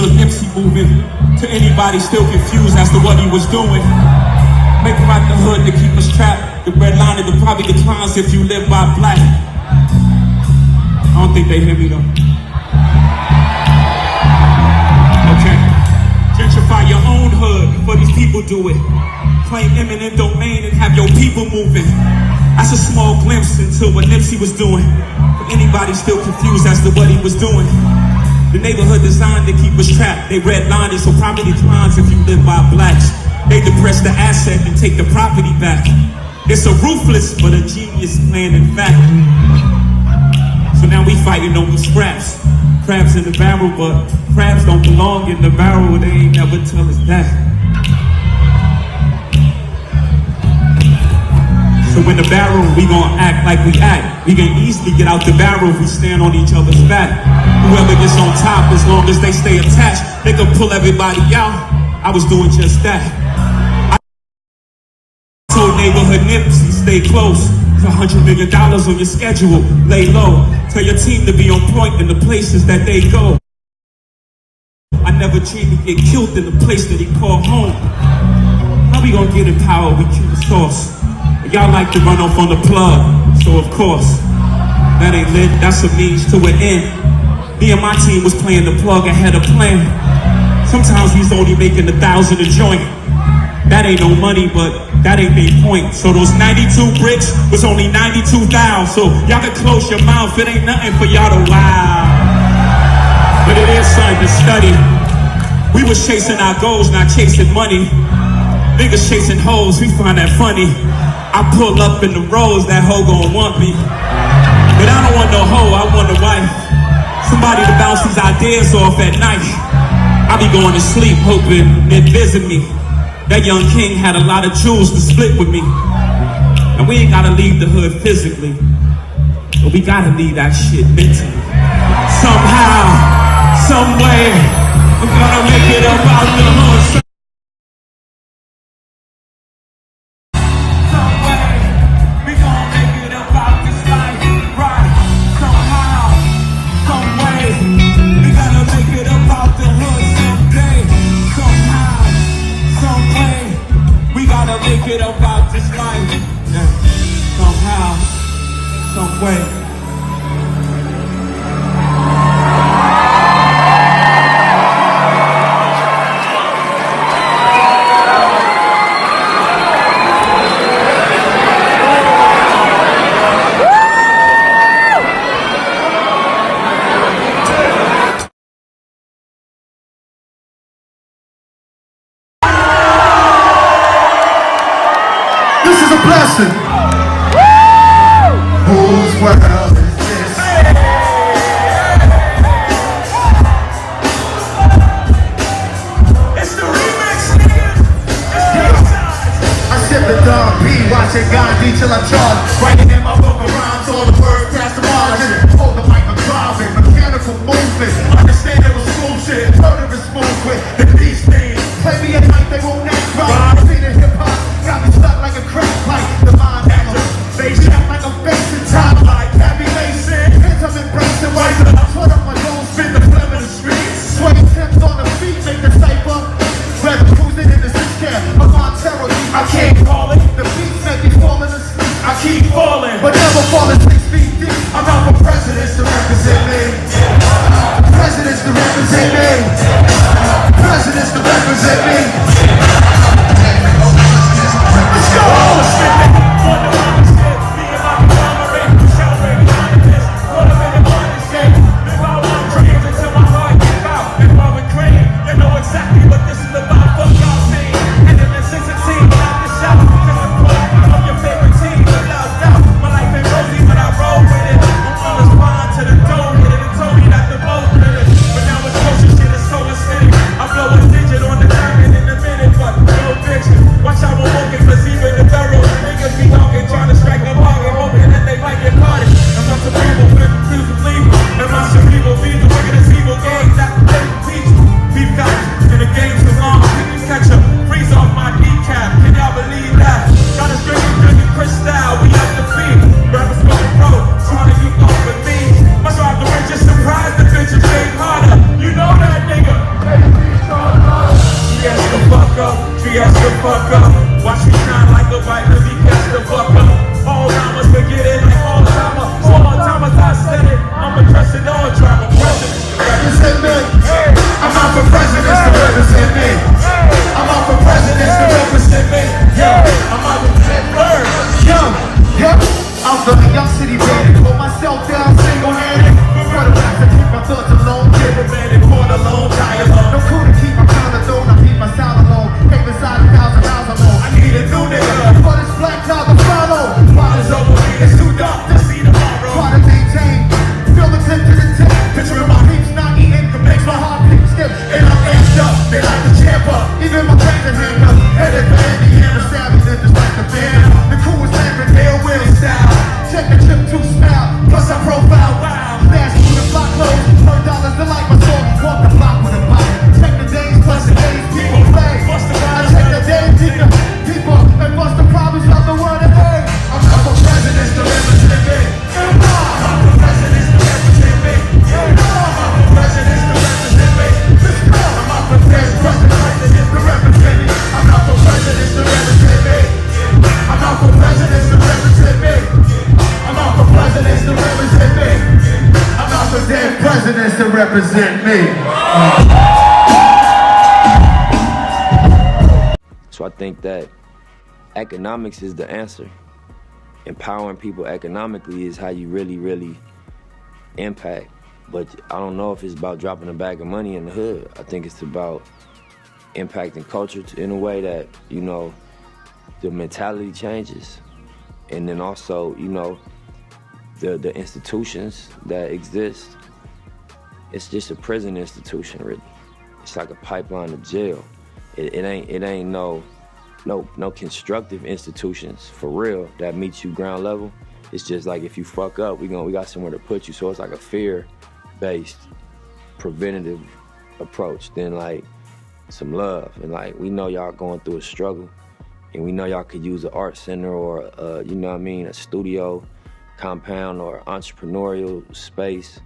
still Nipsey moving. To anybody still confused as to what he was doing. Make him out the hood to keep us trapped. The red line will probably declines if you live by black. I don't think they hear me though. Okay. Gentrify your own hood before these people do it. Claim eminent domain and have your people moving. That's a small glimpse into what Nipsey was doing. For anybody still confused as to what he was doing. The neighborhood designed to keep us trapped. They redlined it so property declines if you live by blacks. They depress the asset and take the property back. It's a ruthless but a genius plan in fact. So now we fighting over scraps. Crabs in the barrel, but crabs don't belong in the barrel. They ain't never tell us that. So in the barrel, we gon' act like we act. We can easily get out the barrel if we stand on each other's back. Whoever gets on top, as long as they stay attached, they can pull everybody out. I was doing just that. I told neighborhood Nipsey, stay close. It's $100 million on your schedule, lay low. Tell your team to be on point in the places that they go. I never dreamed to get killed in the place that he called home. How we gonna get in power with Cuban sauce? Y'all like to run off on the plug, so of course, that ain't lit, that's a means to an end. Me and my team was playing the plug ahead of plan. Sometimes he's only making 1,000 a joint. That ain't no money, but that ain't their point. So those 92 bricks was only 92,000. So y'all can close your mouth, it ain't nothing for y'all to wow. But it is something to study. We was chasing our goals, not chasing money. Niggas chasing hoes, we find that funny. I pull up in the rose, that hoe gon' want me. But I don't want no hoe, I want a wife. Somebody to bounce these ideas off at night. I be going to sleep hoping they'd visit me. That young king had a lot of jewels to split with me. And we ain't gotta leave the hood physically, but we gotta leave that shit mentally. Somehow, some way, I'm gonna make it up out the hood. Get up out this life, yeah. Somehow, some way. This is a blessing. Whose world is this? It's the remix, nigga. It's I sip the dog B, watching Gandhi till I charge. Writing in my book around all the words past the margin. Hold the mic, I'm driving, mechanical movement. Understand it was school shit, murder is smooth with the beast thing. Play me at night, they won't act right. Feeding hip hop. Got me stuck like a crack pipe, the mind actor. Face out like I'm facing time, like tabulation. Hands I'm embracing, right up. Sweat up my nose, spin the phlegm in the streets. Sweaty temps on the feet, make the cipher. Rather cruising in the six-cab, I'm on terror. I can't call it, the beats make me falling asleep. I keep falling, but never falling 6 feet deep. I'm out for presidents to represent me. Presidents to represent me. Presidents to represent me. Let's go! I blow a digit on the diamond. economics is the answer. Empowering people economically is how you really, really impact. But I don't know if it's about dropping a bag of money in the hood. I think it's about impacting culture in a way that, you know, the mentality changes. And then also, you know, the institutions that exist, it's just a prison institution, really. It's like a pipeline to jail. It ain't no constructive institutions for real that meet you ground level. It's just like if you fuck up, we got somewhere to put you. So it's like a fear-based, preventative approach than like some love. And like we know y'all going through a struggle, and we know y'all could use an art center or you know what I mean, a studio compound or entrepreneurial space.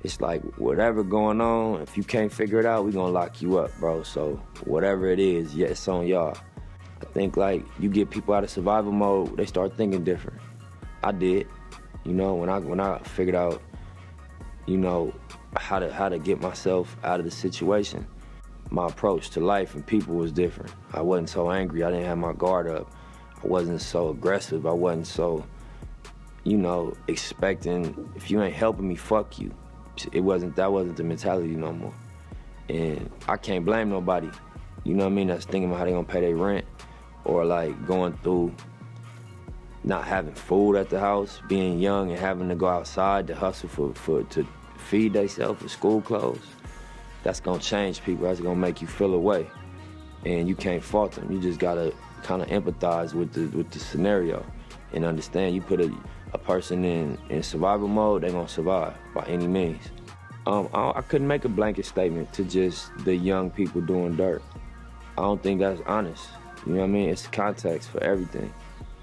It's like whatever going on, if you can't figure it out, we gonna lock you up, bro. So whatever it is, yeah, it's on y'all. I think like you get people out of survival mode, they start thinking different. I did, you know, when I figured out, you know, how to get myself out of the situation, my approach to life and people was different. I wasn't so angry, I didn't have my guard up. I wasn't so aggressive, I wasn't so, you know, expecting, if you ain't helping me, fuck you. That wasn't the mentality no more. And I can't blame nobody, you know what I mean, that's thinking about how they gonna pay their rent, or like going through not having food at the house, being young and having to go outside to hustle to feed themselves for school clothes. That's gonna change people, that's gonna make you feel away. And you can't fault them, you just gotta kind of empathize with the scenario and understand. You put a person in survival mode, they're gonna survive by any means. I couldn't make a blanket statement to just the young people doing dirt. I don't think that's honest. You know what I mean? It's context for everything.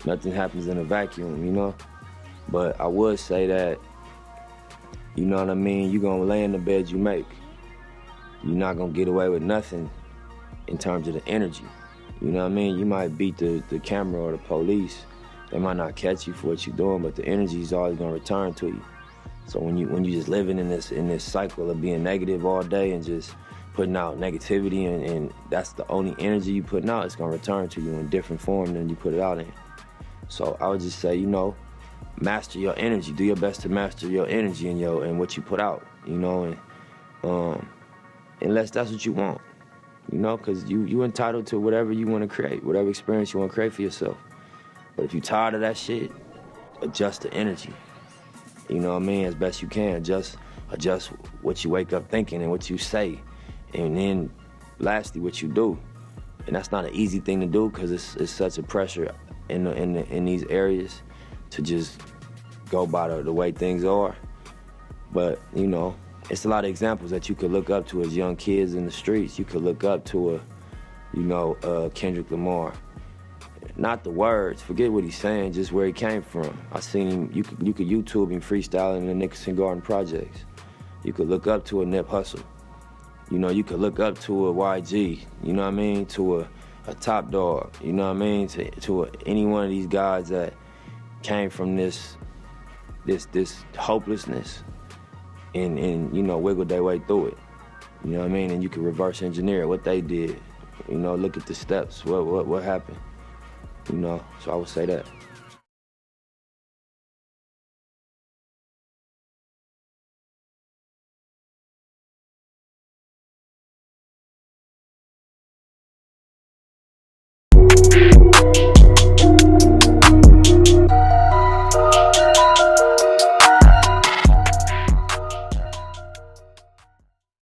Nothing happens in a vacuum, you know? But I would say that, you know what I mean, you're gonna lay in the bed you make. You're not gonna get away with nothing in terms of the energy. You know what I mean? You might beat the camera or the police. They might not catch you for what you're doing, but the energy is always gonna return to you. So when you just living in this cycle of being negative all day and just putting out negativity and that's the only energy you putting out, it's gonna return to you in different form than you put it out in. So I would just say, you know, master your energy. Do your best to master your energy and what you put out, you know, and unless that's what you want, you know, because you entitled to whatever you want to create, whatever experience you want to create for yourself. But if you're tired of that shit, adjust the energy. You know what I mean? As best you can. Adjust what you wake up thinking and what you say. And then, lastly, what you do. And that's not an easy thing to do because it's such a pressure in these areas to just go by the way things are. But, you know, it's a lot of examples that you could look up to as young kids in the streets. You could look up to Kendrick Lamar. Not the words, forget what he's saying, just where he came from. I seen him, you could YouTube him freestyling in the Nicholson Garden Projects. You could look up to a Nip Hussle. You know, you could look up to a YG, you know what I mean, to a Top Dog, you know what I mean, to any one of these guys that came from this hopelessness and you know, wiggled their way through it. You know what I mean? And you could reverse engineer what they did. You know, look at the steps, what happened. You know, so I would say that.